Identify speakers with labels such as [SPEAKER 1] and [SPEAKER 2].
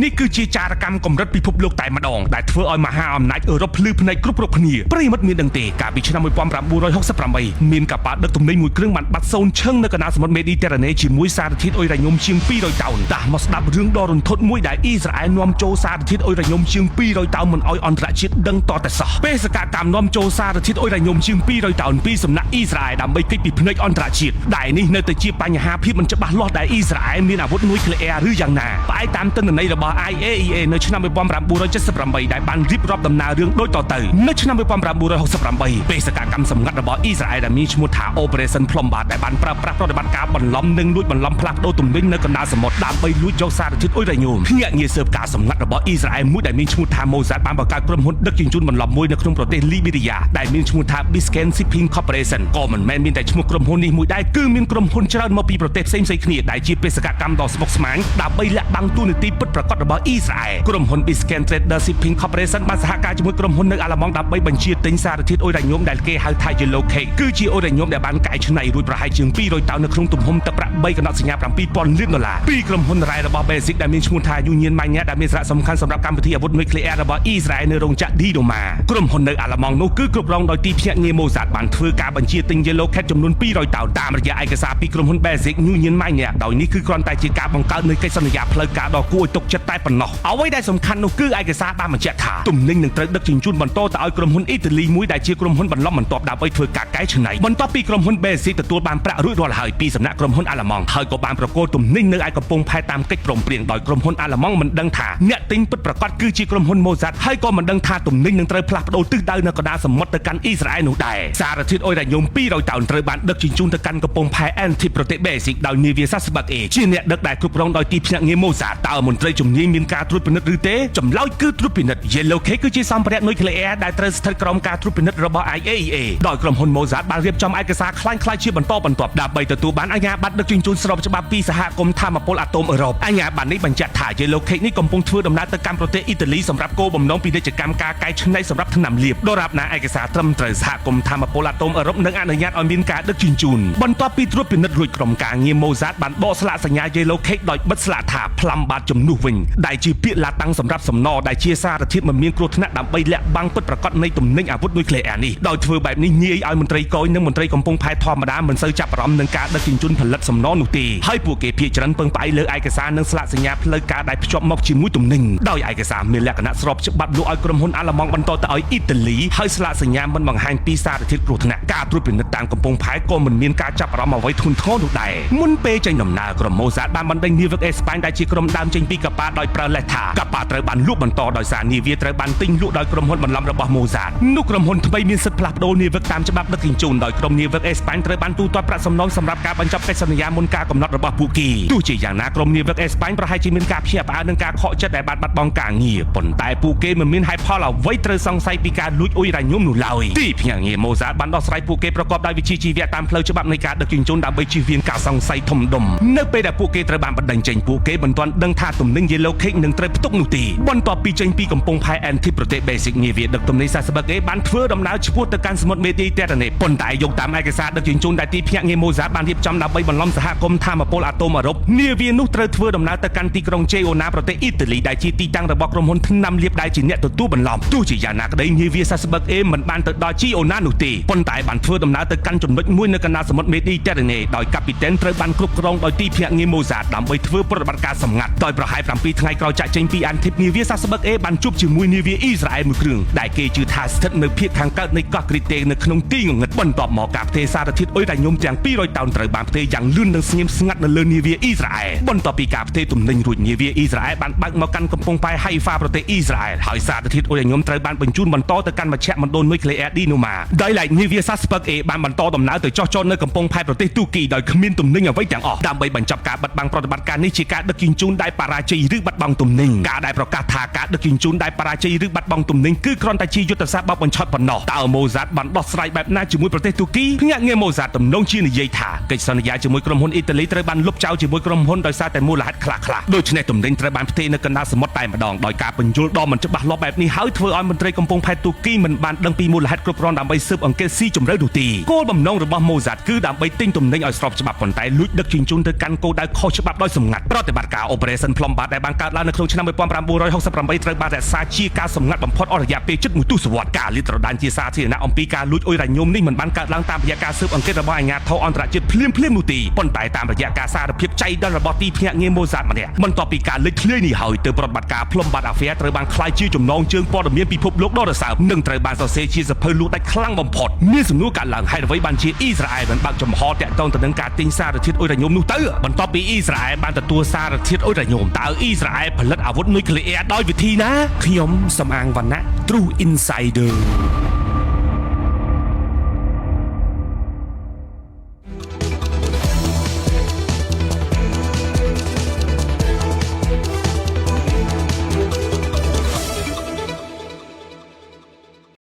[SPEAKER 1] នេះគឺជាចារកម្មកម្រិតពិភពលោកតែម្ដងដែលធ្វើឲ្យមហាអំណាចអឺរ៉ុបភ្លឺភ្នែកគ្រប់គ្នាប្រិមិត្តមានដឹងទេកាលពីឆ្នាំ1968មានកប៉ាល់ដឹកទំនិញមួយគ្រឿងបានបាត់សូន្យឈឹងនៅកណ្ដាលសមុទ្រមេឌីទែរ៉ាណេជាមួយសារធាតុអុយរ៉ាញ៉ុំជាង200តោនតាមមកស្ដាប់រឿងដ៏រន្ធត់មួយដែលអ៊ីស្រាអែលនាំចូលសារធាតុអុយរ៉ាញ៉ុំជាង200តោនមិនឲ្យអន្តរជាតិដឹងតតែសោះបេសកកម្មនាំចូលសារធាតុអុយរ៉ាញ៉ុំជាង200តោនពីសំណាក់អ៊ីស្រាអែលដើម្បីគេចពីភ្នែកអន្តរជាតិដែលនេះនៅតែជាបញ្ហាភាពមិនច្បាស់លាស់ដែលអ៊ីស្រាអែលមានអាវុធនុយក្លេអ៊ែរឬយ៉ាងណាផ្អែកតាមទិន្នន័យរបស់ IAEA នៅឆ្នាំ1978ដែលបានរៀបរាប់ដំណើររឿងដូចតទៅនៅឆ្នាំ1968បេសកកម្មសម្ងាត់របស់អ៊ីស្រាអែលដែលមានឈ្មោះថា Operation Plumbat ដែលបានប្រើប្រាស់ប្រតិបត្តិការបន្លំនិងលួចបន្លំផ្លាស់ប្ដូរទំនិញនៅកណ្ដាលសមុទ្រដើម្បីលួចយកសារធាតុអុយរ៉ាញ៉ុំភ្នាក់ងារស៊ើបការសម្ងាត់របស់អ៊ីស្រាអែលមួយដែលមានឈ្មោះថា Mossad បានបង្កើតក្រុមហ៊ុនដឹកជញ្ជូនបន្លំមួយនៅក្នុងប្រទេសលីបេរីយ៉ាដែលមានឈ្មោះថា Biscayne Shipping Corporation ក៏មិនមែនមានតែឈ្មោះក្រុមហ៊ុននេះមួយដែរគឺមានក្រុមហ៊ុនច្រើនមកពីប្រទេសផ្សេងៗគ្នាដែលជាបេសកកម្មដ៏ស្មុគស្មាញដើម្បីលាក់បាំងទូនាទីពិតប្រាកដរបស់អ៊ីស្រាអែលក្រុមហ៊ុន Biscayne Trader Shipping Corporation បានសហការជាមួយក្រុមហ៊ុននៅអាល្លឺម៉ង់ដើម្បីបញ្ជាទិញសារធាតុអុយរ៉ាញ៉ុំដែលគេហៅថា Yellow Cake គឺជាអុយរ៉ាញ៉ុំដែលបានកែច្នៃរួចប្រហែលជាង200តោននៅក្នុងទំហំទឹកប្រាក់3កណ្ដុតសញ្ញា$7000លានពីក្រុមហ៊ុនរ៉ែរបស់ Basic ដែលមានឈ្មោះថា Union Mine ដែលមានសារៈសំខាន់សម្រាប់កម្មវិធីអាវុធនុយក្លេអ៊ែររបស់អ៊ីស្រាអែលនៅរោងចក្រ Didoma ក្រុមហ៊ុននៅអាល្លឺម៉ង់នោះគឺគ្រប់គ្រងដោយទីភ្នាក់ងារ Mossad បានធ្វើការបញ្ជាទិញ Yellow Cake ចំនួន200តោនតាមរយៈឯកសារពីក្រុមហ៊ុន Basic Union Mine ដោយនេះគឺគ្រាន់តែជាការបង្កើតនូវកិច្ចសន្យាផ្លូវការដ៏គួរឲ្យទុកចិត្តតែប៉ុណ្ណោះអ្វីដែលសំខាន់នោះគឺឯកសារបានបញ្ជាក់ថាទំនិញនឹងត្រូវដឹកជញ្ជូនបន្តទៅឲ្យក្រុមហ៊ុនអ៊ីតាលីមួយដែលជាក្រុមហ៊ុនបន្លំបន្ទាប់ដើម្បីធ្វើការកែច្នៃបន្ទាប់ពីក្រុមហ៊ុន Basic ទទួលបានប្រាក់រួចរាល់ហើយពីសំណាក់ក្រុមហ៊ុនអាល្លឺម៉ង់ហើយក៏បានប្រគល់ទំនិញនៅឯកំពង់ផែតាមកិច្ចព្រមព្រៀងដោយក្រុមហ៊ុនអាល្លឺម៉ង់មិនដឹងថាអ្នកទិញពិតប្រាកដគឺជាក្រុមហ៊ុន Mossad ហើយក៏មិនដឹងថាទំនិញនឹងត្រូវផ្លាស់ប្ដូរទិសដៅនៅកណ្ដាលសមុទ្រទៅកាន់អ៊ីស្រាអែលនោះដែរសារធាតុអុយរ៉ាញ៉ុំ200តោនត្រូវបានដឹកជញ្ជូនទៅកាន់កំពង់ផែ Antip ប្រទេស Basic ដោយនាវាSasbak A ជាអ្នកដឹកដែលគ្រប់គ្រងដោយទីភ្នាក់ងារ Mossad តើមន្ត្រីជំនាញមានការត្រួតពិនិត្យឬទេចម្លើយគឺត្រួតពិនិត្យ Yellow Cake គឺជាសម្ភារៈនុយក្លេអ៊ែរដែលត្រូវស្ថិតក្រោមការត្រួតពិនិត្យរបស់ IAEA ដោយក្រុមហ៊ុន Mossad បានរៀបចំឯកសារคล้ายៗជាបន្តបន្ទាប់ដើម្បីទទួលបានអាជ្ញាប័ណ្ណដឹកជញ្ជូនស្របច្បាប់ពីសហគមន៍ថាមពលអាតូមអឺរ៉ុបអាជ្ញាប័ណ្ណនេះបញ្ជាក់ថា Yellow Cake នេះកំពុងធ្វើដំណើរទៅកាន់ប្រទេសអ៊ីតាលីសម្រាប់គោលបំណងពាណិជ្ជកម្មការកែច្នៃសម្រាប់ថ្នាំលាបដរាបណាឯកសារត្រឹមត្រូវសហគមន៍ថាមពលអាតូមអឺរ៉ុបនឹងអនុញ្ញាតឲ្យមានការដឹកជញ្ជូនបន្ទាប់ពីត្រួតពិនិត្យរួចក្រុមការងារ Mossad បានបកស្លាកសញ្ញា Yellow Cake ដោយបិទស្លាកថា Plumbat ជំនួសវិញដែលជាពាក្យឡាតាំងសម្រាប់សំណដែលជាសារធាតុមិនមានគ្រោះថ្នាក់ដើម្បីលាក់បាំងពិតប្រាកដនៃទំនិញអាវុធនុយក្លេអ៊ែរនេះដោយធ្វើបែបនេះងាយឲ្យមន្ត្រីកយនិងមន្ត្រីកំពង់ផែធម្មតាមិនសូវចាប់អារម្មណ៍នឹងការដឹកជញ្ជូនផលិតសំណនោះទេហើយពួកគេភាគច្រើនពឹងផ្អែកលើឯកសារនិងស្លាកសញ្ញាផ្លូវការដែលភ្ជាប់មកជាមួយទំនិញដោយឯកសារមានលក្ខណៈស្របច្បាប់លក់ឲ្យក្រុមហ៊ុនអាល្លឺម៉ង់បន្តទៅឲ្យអ៊ីតាលីហើយស្លាកសញ្ញាមិនបង្ហាញពីសារធាតុគ្រោះថ្នាក់ការត្រួតពិនិត្យតាមកំពង់ផែក៏មិនមានការចាប់អារម្មណ៍អ្វីធ្ងន់ធ្ងរនោះដែរមុនពេលចេញដំណើរក្រុម Mossad បានបណ្ដេញនាវិកអេស្ប៉ាញដែលជាក្រុមដើមចេញពីកប៉ាល់ដោយប្រើលេសថាកប៉ាល់ត្រូវបានលក់បន្តដោយសារនាវាត្រូវបានទិញលក់ដោយក្រុមហ៊ុនបន្លំរបស់ Mossad នោះក្រុមហ៊ុនថ្មីមានសិទ្ធិផ្លាស់ប្ដូរនាវិកតាមច្បាប់ដឹកជញ្ជូនដោយក្រុមនាវិកអេស្ប៉ាញត្រូវបានទូទាត់ប្រាក់សំណងសម្រាប់ការបញ្ចប់កិច្ចសន្យាមុនការកំណត់របស់ពួកគេទោះជាយ៉ាងណាក្រុមនាវិកអេស្ប៉ាញប្រហែលជាមានការភ្ញាក់ផ្អើលនឹងការខកចិត្តដែលបានបាត់បង់ការងារប៉ុន្តែពួកគេមិនមានហេតុផលអ្វីត្រូវសង្ស័យពីការលួចអុយរ៉ាញ៉ុំនោះឡើយទីភ្នាក់ងារ Mossad បានដោះស្រាយពួកគេប្រកបដោយវិជ្ជាជីវៈតាមផ្លូវច្បាប់នៃការដឹកជញ្ជូនដើម្បីជៀសវាងការសង្ស័យធំដុំនៅពេលដែលពួកគេត្រូវបានបណ្ដេញចេញពួកគេមិនទាន់ដឹងថាទំនិញ Yellow Cake នឹងត្រូវផ្ទុកនោះទេបន្ទាប់ពីចេញពីកំពង់ផែ Antip ប្រទេស Basic នាវាដឹកទំនិញ Sasbak A បានធ្វើដំណើរឆ្ពោះទៅកាន់សមុទ្រមេឌីទែរ៉ាណេប៉ុន្តែយកតាមឯកសារដឹកជញ្ជូនដែលទីភ្នាក់ងារ Mossad បានរៀបចំដើម្បីបន្លំសហគមន៍ថាមពលអាតូមអឺរ៉ុបនាវានោះត្រូវធ្វើដំណើរទៅកាន់ទីក្រុង Jeonna ប្រទេសអ៊ីតាលីដែលជាទីតាំងរបស់ក្រុមហ៊ុនថ្នាំលាបដែលជាអ្នកទទួលបន្លំទោះជាយ៉ាងណាក្តីនាវា Sasbak A មិនបានទៅដល់ Jeonna នោះទេប៉ុន្តែបានធ្វើដំណើរទៅកាន់ចំណុចមួយនៅកណ្ដាលសមុទ្រមេឌីទែរ៉ាណេដោយកាពីតែនត្រូវបានគ្រប់គ្រងដោយទីភ្នាក់ងារ Mossad ដើម្បីធ្វើប្រតិបត្តិការសម្ងាត់ដោយប្រហែល7ថ្ងៃក្រោយចាក់ចេញពី Antip នាវា Sasbak A បានជួបជាមួយនាវាអ៊ីស្រាអែលមួយគ្រឿងដែលគេជឿថាស្ថិតនៅភាគខាងកើតនៃកោះគ្រីតេនៅក្នុងទីងងឹតបន្ទាប់មកការផ្ទេរសារធាតុអុយរ៉ាញ៉ុំទាំង200តោនត្រូវបានផ្ទេរយ៉ាងលឿននិងស្ងៀមស្ងាត់នៅលើនាវាអ៊ីស្រាអែលបន្ទាប់ពីការផ្ទេរទំនិញរួចនាវាអ៊ីស្រាអែលបានបើកមកកាន់កំពង់ផែ Haifa ប្រទេសអ៊ីស្រាអែលហើយសារធាតុអុយរ៉ាញ៉ុំត្រូវបានបញ្ជូនបន្តទៅកាន់មជ្ឈមណ្ឌលនុយក្លេអ៊ែរ Didoma ដោយឡែកនាវា Sasbak A បានបន្តដំណើរទៅចោះចតនៅកំពង់ផែប្រទេសទូគីដោយគ្មានទំនិញអ្វីទាំងអស់ដើម្បីបញ្ចប់ការបិទបាំងប្រតិបត្តិការនេះជាការដឹកជញ្ជូនដែលបរាជ័យឬបាត់បង់ទំនិញការដែលប្រកាសថាការដឹកជញ្ជូនដែលបរាជ័យឬបាត់បង់ទំនិញគឺគ្រាន់តែជាយុទ្ធសាស្ត្របោកបញ្ឆោតប៉ុណ្ណោះតើ Mossad បានដោះស្រាយបែបណាជាមួយប្រទេសទូគីភ្នាក់ងារ Mossad ទំនងជានិយាយថាកិច្ចសន្យាជាមួយក្រុមហ៊ុនអ៊ីតាលីត្រូវបានលុបចោលជាមួយក្រុមហ៊ុនដោយសារតែមូលហេតុខ្លះៗដូច្នេះទំនិញត្រូវបានផ្ទេរនៅកណ្ដាលសមុទ្រតែម្ដងដោយការពន្យល់ដ៏មិនច្បាស់លាស់បែបនេះហើយធ្វើឲ្យមន្ត្រីកំពង់ផែទូគីមិនបានដឹងពីមូលហេតុគ្រប់គ្រាន់ដើម្បីស៊ើបអង្កេតស៊ីជម្រៅនោះទេគោលបំណងរបស់ Mossad គឺដើម្បីទិញទំនិញឲ្យស្របច្បាប់ប៉ុន្តែលួចដឹកជញ្ជូនទៅកាន់គោលដៅខុសច្បាប់ដោយសម្ងាត់ប្រតិបត្តិការ Operation Plumbat ដែលបាន បានកើតឡើងនៅក្នុងឆ្នាំ1968ត្រូវបានរក្សាជាការសម្ងាត់បំផុតអស់រយៈពេលជិត1ទសវត្សរ៍ការលាតត្រដាងជាសាធារណៈអំពីការលួចអ៊ុយរ៉ាញ៉ូមនេះមិនបានកើតឡើងតាមរយៈការស៊ើបអង្កេតរបស់អាជ្ញាធរអន្តរជាតិភ្លាមៗនោះទេប៉ុន្តែតាមរយៈការសារភាពចៃដន្យរបស់ទីភ្នាក់ងារម៉ូសាតម្នាក់បន្ទាប់ពីការលេចធ្លាយនេះហើយទើបប្រតិបត្តិការផ្លុំបាត់អាហ្វែត្រូវបានក្លាយជាចំណងជើងព័ត៌មានពិភពលោកដ៏រសើបនិងត្រូវបានសរសេរជាសភៅលក់ដាច់ខ្លាំងបំផុតមានសំណួរកើតឡើងហេតុអ្វីបានជាអ៊ីស្រាអែលបានបើកចំហតាក់ទងទៅនឹងការទិញសារធាតុអ៊ុយរ៉ាញ៉ូមនោះទៅបន្ទាប់ពីអ៊ីស្រាអែលបានទទួលសារធាតុអ៊ុយរ៉ាញ៉ូមតើអ៊ីស្រាអែលផលិតអាវុធនុយក្លេអ៊ែរដោយវិធីណាខ្ញុំសំអាងវណ្ណៈ True Insider